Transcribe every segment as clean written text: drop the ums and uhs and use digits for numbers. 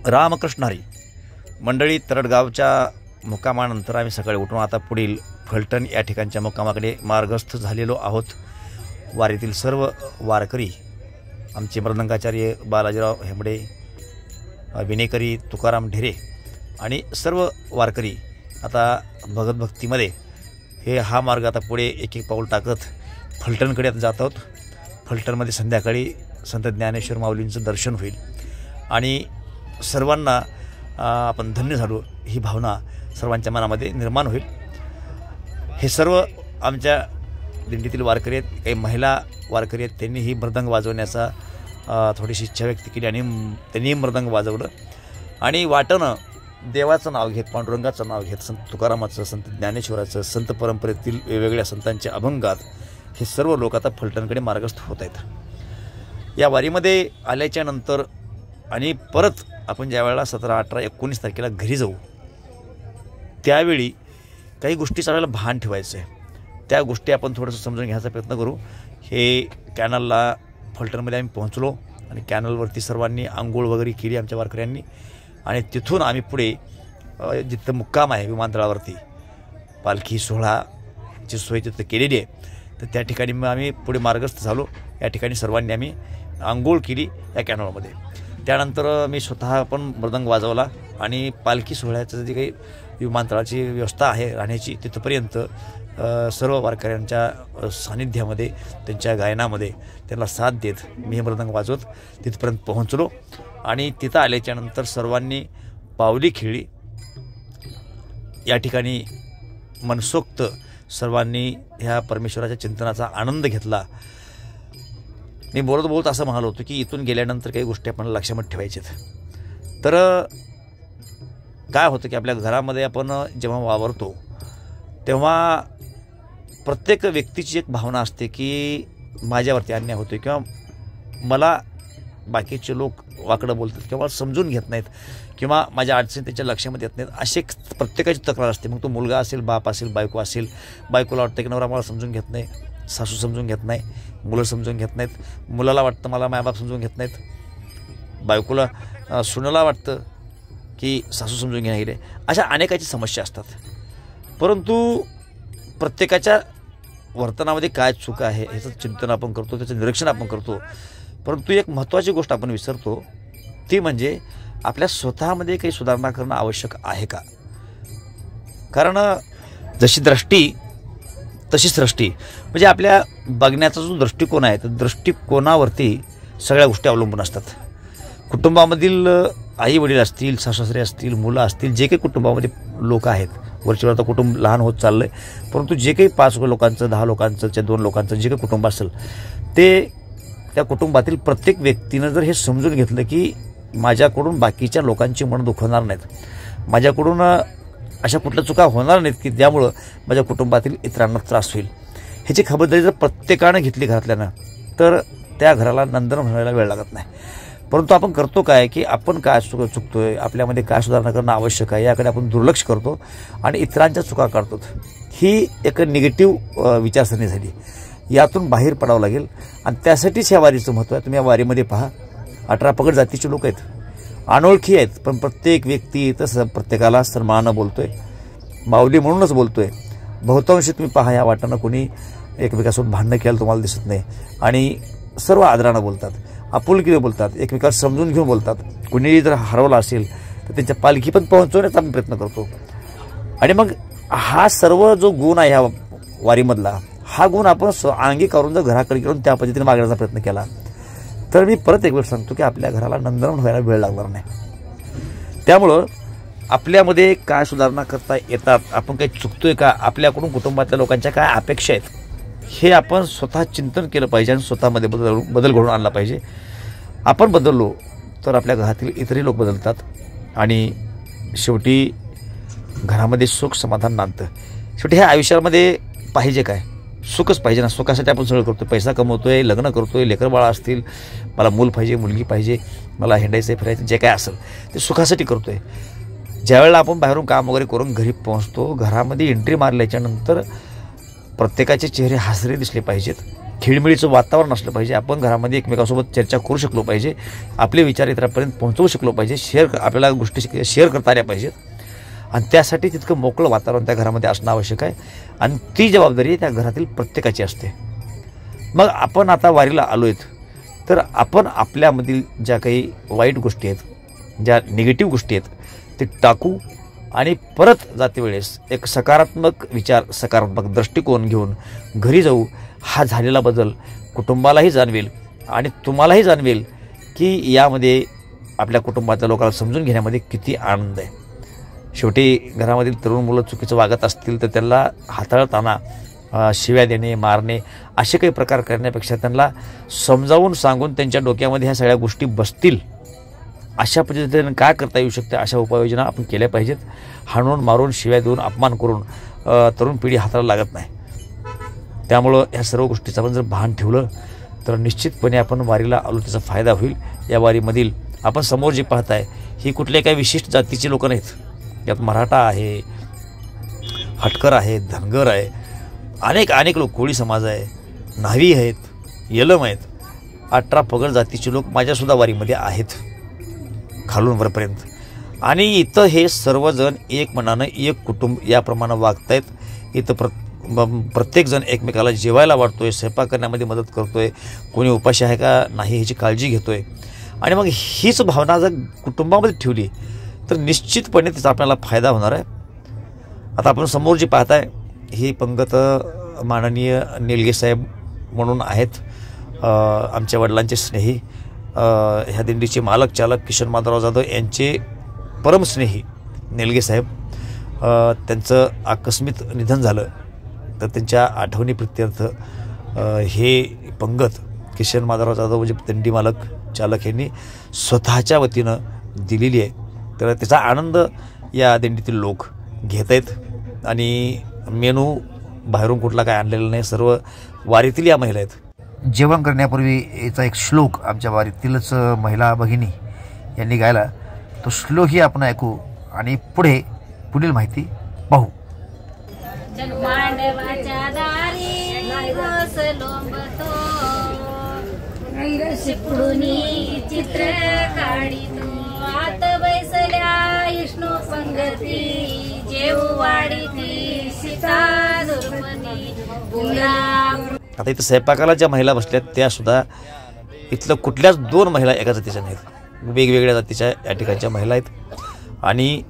रामकृष्ण हरी मंडळी, तरडगावच्या मुक्कामानंतर आम्ही सकाळी उठून आता पुढील फलटण या ठिकाणच्या मुक्कामाकडे मार्गस्थ झालेलो आहोत. वारीतील सर्व वारकरी, आमचे मृदंगाचार्य बालाजीराव हेंबडे, विनेकरी तुकाराम ढेरे आणि सर्व वारकरी आता भगत भक्तीमध्ये हा मार्ग आता पुढे एक एक पाऊल टाकत फलटणकडे आता जात आहोत. फलटणमध्ये संध्याकाळी संत ज्ञानेश्वर माऊलींचं दर्शन होईल आणि सर्वांना आपण धन्य झालो ही भावना सर्वांच्या मनामध्ये निर्माण होईल. हे सर्व आमच्या दिंडीतील वारकरी आहेत, काही महिला वारकरी आहेत, त्यांनीही मृदंग वाजवण्याचा थोडीशी इच्छा व्यक्त केली आणि त्यांनी मृदंग वाजवलं आणि वाटणं देवाचं नाव घेत, पांडुरंगाचं नाव घेत, संत तुकारामाचं, संत ज्ञानेश्वराचं, संत परंपरेतील वेगवेगळ्या संतांच्या अभंगात हे सर्व लोक आता फलटणकडे मार्गस्थ होत आहेत. या वारीमध्ये आल्याच्या नंतर आणि परत आपण ज्या वेळेला 17, 18, 19 तारखेला घरी जाऊ त्यावेळी काही गोष्टीचं आपल्याला भान ठेवायचं आहे. त्या गोष्टी आपण थोडंसं समजून घ्यायचा प्रयत्न करू. हे कॅनलला फलटणमध्ये आम्ही पोहोचलो आणि कॅनलवरती सर्वांनी आंघोळ वगैरे केली आमच्या वारकऱ्यांनी आणि तिथून आम्ही पुढे जिथं मुक्काम आहे विमानतळावरती पालखी सोहळाची सोय तिथं केलेली आहे, तर त्या ठिकाणी मग आम्ही पुढे मार्गस्थ झालो. या ठिकाणी सर्वांनी आम्ही आंघोळ केली या कॅनलमध्ये. त्यानंतर मी स्वतः पण मृदंग वाजवला आणि पालखी सोहळ्याचं जी काही विमानतळाची व्यवस्था आहे राहण्याची तिथपर्यंत सर्व वारकऱ्यांच्या सानिध्यामध्ये, त्यांच्या गायनामध्ये त्यांना साथ देत मी हे मृदंग वाजवत तिथपर्यंत पोहोचलो आणि तिथं आल्याच्यानंतर सर्वांनी पावली खेळली. या ठिकाणी मनसोक्त सर्वांनी ह्या परमेश्वराच्या चिंतनाचा आनंद घेतला. मी बोलत असं म्हणालो होतो की इथून गेल्यानंतर काही गोष्टी आपण लक्षामध्ये ठेवायच्यात. तर काय होतं की आपल्या घरामध्ये आपण जेव्हा वावरतो तेव्हा प्रत्येक व्यक्तीची एक भावना असते की माझ्यावरती अन्याय होतो किंवा मला बाकीचे लोक वाकडं बोलतात किंवा समजून घेत नाहीत किंवा माझ्या अडचणी त्याच्या लक्षामध्ये येत नाहीत, असे प्रत्येकाची तक्रार असते. मग तो मुलगा असेल, बाप असेल, बायको असेल. बायकोला वाटतं की नवरा मला समजून घेत नाही, सासू समजून घेत नाही, मुलं समजून घेत नाहीत, मुलाला वाटतं मला मायबाप समजून घेत नाहीत, बायकोला सुनेला वाटतं की सासू समजून घेणं गेले. अशा अनेकाची समस्या असतात. परंतु प्रत्येकाच्या वर्तनामध्ये काय चूक आहे ह्याचं चिंतन आपण करतो, त्याचं निरीक्षण आपण करतो. परंतु एक महत्त्वाची गोष्ट आपण विसरतो, ती म्हणजे आपल्या स्वतःमध्ये काही सुधारणा करणं आवश्यक आहे का. कारण जशी दृष्टी तशी सृष्टी, म्हणजे आपल्या बघण्याचा जो दृष्टिकोन आहे त्या दृष्टिकोनावरती सगळ्या गोष्टी अवलंबून असतात. कुटुंबामधील आई वडील असतील, सासरे असतील, मुलं असतील, जे काही कुटुंबामध्ये लोक आहेत, वरचेवर आता कुटुंब लहान होत चाललं आहे, परंतु जे काही 5 लोकांचं, 10 लोकांचं, 2 लोकांचं जे काही कुटुंब असेल ते त्या कुटुंबातील प्रत्येक व्यक्तीनं जर हे समजून घेतलं की माझ्याकडून बाकीच्या लोकांची मन दुखवणार नाहीत, माझ्याकडून अशा कुठल्या चुका होणार नाहीत की ज्यामुळं माझ्या कुटुंबातील इतरांना त्रास होईल, ह्याची खबरदारी जर प्रत्येकानं घेतली घरातल्यानं तर त्या घराला नंदन होण्याला वेळ लागत नाही. परंतु आपण करतो काय की आपण काय चुकतोय, आपल्यामध्ये काय सुधारणा करणं आवश्यक आहे याकडे आपण दुर्लक्ष करतो आणि इतरांच्या चुका काढतो. ही एक निगेटिव्ह विचारसरणी झाली. यातून बाहेर पडावं लागेल आणि त्यासाठीच ह्या वारीचं महत्त्व आहे. तुम्ही या वारीमध्ये पहा, 18 पगड जातीचे लोक आहेत, अनोळखी आहेत, पण प्रत्येक व्यक्ती तसं प्रत्येकाला सन्मानानं बोलतोय, माऊली म्हणूनच बोलतोय. बहुतांश तुम्ही पहा या वाटानं कोणी एकमेकासोबत भांडणं केलं तुम्हाला दिसत नाही आणि सर्व आदरानं बोलतात, आपुलकीने बोलतात, एकमेकाला समजून घेऊन बोलतात. कुणीही जर हरवला असेल तर त्यांच्या पालखी पण पोहोचवण्याचा आम्ही प्रयत्न करतो. आणि मग हा सर्व जो गुण आहे ह्या वारीमधला, हा गुण आपण अंगीकारून जर घराकडे घेऊन त्या पद्धतीने मागण्याचा प्रयत्न केला तर मी परत एक वेळ सांगतो की आपल्या घराला नंदनवन व्हायला वेळ लागणार नाही. त्यामुळं आपल्यामध्ये काय सुधारणा करता येतात, आपण काही चुकतोय का, आपल्याकडून कुटुंबातल्या लोकांच्या काय अपेक्षा आहेत, हे आपण स्वतः चिंतन केलं पाहिजे आणि स्वतःमध्ये बदल घडवून आणला पाहिजे. आपण बदललो तर आपल्या घरातील इतरही लोक बदलतात आणि शेवटी घरामध्ये सुख समाधान नांदतं. शेवटी ह्या आयुष्यामध्ये पाहिजे काय, सुखच पाहिजे ना. सुखासाठी आपण सगळं करतो, पैसा कमवतोय, लग्न करतोय, लेकरबाळा असतील, मला मूल पाहिजे, मुलगी पाहिजे, मला हिंडायचं फिरायचं, जे काय असेल ते सुखासाठी करतोय. ज्यावेळेला आपण बाहेरून काम वगैरे करून घरी पोहोचतो, घरामध्ये एंट्री मारल्याच्यानंतर प्रत्येकाचे चेहरे हसरे दिसले पाहिजेत खेळमेळीचं वातावरण असलं पाहिजे. आपण घरामध्ये एकमेकांसोबत चर्चा करू शकलो पाहिजे, आपले विचार इतरांपर्यंत पोहोचवू शकलो पाहिजे, आपल्याला गोष्टी शेअर करता आल्या पाहिजेत. आणि त्यासाठी तितकं मोकळं वातावरण त्या घरामध्ये असणं आवश्यक आहे. आणि ती जबाबदारी त्या घरातील प्रत्येकाची असते. मग आपण आता वारीला आलो आहेत, तर आपण आपल्यामधील ज्या काही वाईट गोष्टी आहेत, ज्या निगेटिव्ह गोष्टी आहेत, ते टाकू आणि परत जाते वेळेस एक सकारात्मक विचार, सकारात्मक दृष्टिकोन घेऊन घरी जाऊ. हा झालेला बदल कुटुंबालाही जाणवेल आणि तुम्हालाही जाणवेल की यामध्ये आपल्या कुटुंबातल्या लोकांना समजून घेण्यामध्ये किती आनंद आहे. शेवटी घरामधील तरुण मुलं चुकीचं वागत असतील तर त्यांना हाताळताना शिव्या देणे, मारणे असे काही प्रकार करण्यापेक्षा त्यांना समजावून सांगून त्यांच्या डोक्यामध्ये ह्या सगळ्या गोष्टी बसतील अशा पद्धतीने काय करता येऊ शकते अशा उपाययोजना आपण केल्या पाहिजेत. हाणून मारून, शिव्या देऊन, अपमान करून तरुण पिढी हाताला लागत नाही. त्यामुळं ह्या सर्व गोष्टीचं आपण जर भान ठेवलं तर निश्चितपणे आपण वारीला आलो त्याचा फायदा होईल. या वारीमधील आपण समोर जे पाहताय ही कुठल्या काही विशिष्ट जातीची लोकं नाहीत. यात मराठा आहे, हटकर आहे, धनगर आहे, अनेक लोक, कोळी समाज आहे, न्हावी आहेत, यलम आहेत, 18 पगड जातीचे लोक माझ्यासुद्धा वारीमध्ये आहेत खालून वरपर्यंत. आणि इथं हे सर्वजण एक मनानं, एक कुटुंब याप्रमाणे वागत आहेत. इथं प्रत्येकजण एकमेकाला जेवायला वाटतोय, स्वयंपाक करण्यामध्ये मदत करतोय, कोणी उपाशी आहे का नाही ह्याची काळजी घेतोय. आणि मग हीच भावना जर कुटुंबामध्ये ठेवली तर निश्चितपणे त्याचा आपल्याला फायदा होणार आहे. आता आपण समोर जे पाहताय ही पंगत माननीय निलगे साहेब म्हणून आहेत, आमच्या वडिलांचे स्नेही, ह्या दिंडीचे मालक चालक किशन माधवराव जाधव यांचे परमस्नेही निलगे साहेब. त्यांचं आकस्मिक निधन झालं तर त्यांच्या आठवणी प्रित्यर्थ हे पंगत किशन माधवराव जाधव म्हणजे दिंडी मालक चालक यांनी स्वतःच्या वतीनं दिलेली आहे. तर त्याचा आनंद या दिंडीतील लोक घेत आहेत. आणि मेनू बाहेरून कुठला काय आणलेला नाही, सर्व वारीतील या महिला आहेत. जेवण करण्यापूर्वी याचा एक श्लोक आमच्या वारीतीलच महिला भगिनी यांनी गायला, तो श्लोकही आपण ऐकू आणि पुढील माहिती पाहू. मांडवाच्या दारी लोंबतो, शिपडूनी चित्र काढितो, आत बैसल्या विष्णू पंगती, जेऊ वाढीती सीता दुर्पदी बुला. आता इथं स्वयंपाकाला ज्या महिला बसल्यात त्या सुद्धा इथलं कुठल्याच 2 महिला एका जातीच्या नाहीत, वेगवेगळ्या जातीच्या या ठिकाणच्या महिला आहेत. आणि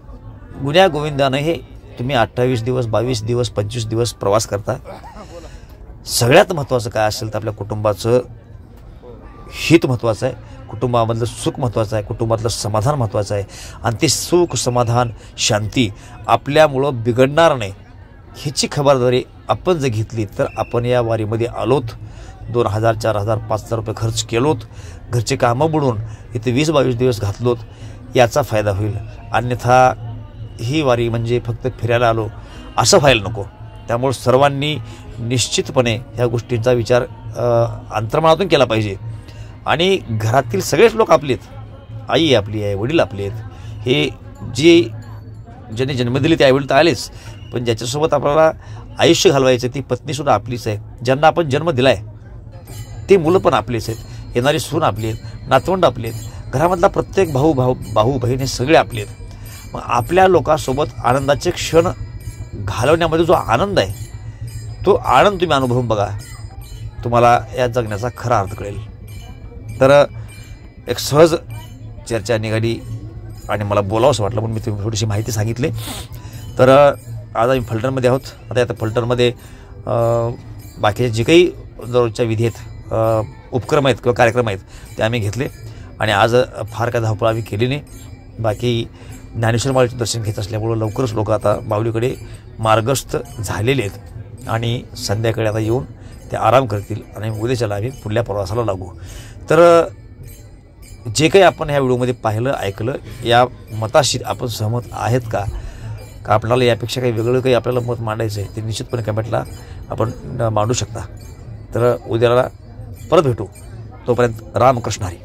गुन्ह्या गोविंदानं हे तुम्ही 28 दिवस, 22 दिवस, 25 दिवस प्रवास करता. सगळ्यात महत्त्वाचं काय असेल तर आपल्या कुटुंबाचं हित महत्त्वाचं आहे, कुटुंबामधलं सुख महत्त्वाचं आहे, कुटुंबातलं समाधान महत्त्वाचं आहे. आणि ते सुख, समाधान, शांती आपल्यामुळं बिघडणार नाही ह्याची खबरदारी आपण जर घेतली तर आपण या वारीमध्ये आलोत, 2000, 4000, 5000 रुपये खर्च केलोत, घरचे कामं बुडून इथे 20-22 दिवस घातलोत, याचा फायदा होईल. अन्यथा ही वारी म्हणजे फक्त फिरायला आलो असं व्हायला नको. त्यामुळे सर्वांनी निश्चितपणे ह्या गोष्टींचा विचार अंतर्मनातून केला पाहिजे. आणि घरातील सगळेच लोक आपले आहेत, आई आपली आहे, वडील आपले आहेत, हे ज्याने जन्म दिले ते आईवडील तर आलेच, पण ज्याच्यासोबत आपल्याला आयुष्य घालवायचं ती पत्नीसुद्धा आपलीच आहे, ज्यांना आपण जन्म दिला आहे ते मुलं पण आपलीच आहेत, येणारी सून आपली आहेत, नातवंड आपली आहेत, घरामधला प्रत्येक भाऊ बहीण हे सगळे आपले आहेत. मग आपल्या लोकांसोबत आनंदाचे क्षण घालवण्यामध्ये जो आनंद आहे तो आनंद तुम्ही अनुभवून बघा, तुम्हाला या जगण्याचा खरा अर्थ कळेल. तर एक सहज चर्चा निघाली आणि मला बोलावंसं वाटलं म्हणून मी तुम्ही थोडीशी माहिती सांगितली. तर आज आम्ही फलटणमध्ये आहोत. आता फलटणमध्ये बाकीचे जे काही दररोजच्या विधी आहेत, उपक्रम आहेत किंवा कार्यक्रम आहेत ते आम्ही घेतले. आणि आज फार काय धावपळ आम्ही केली नाही. बाकी ज्ञानेश्वर माऊलीचं दर्शन घेत असल्यामुळं लवकरच लोक आता माऊलीकडे मार्गस्थ झालेले आहेत आणि संध्याकाळी आता येऊन ते आराम करतील आणि उद्याच्याला आम्ही पुढल्या प्रवासाला लागू. तर जे काही आपण ह्या व्हिडिओमध्ये पाहिलं, ऐकलं, या मताशी आपण सहमत आहेत का आपल्याला यापेक्षा काही वेगळं काही आपल्याला मत मांडायचं आहे ते निश्चितपणे कमेंटला आपण मांडू शकता. तर उद्याला परत भेटू. तोपर्यंत रामकृष्ण हरी.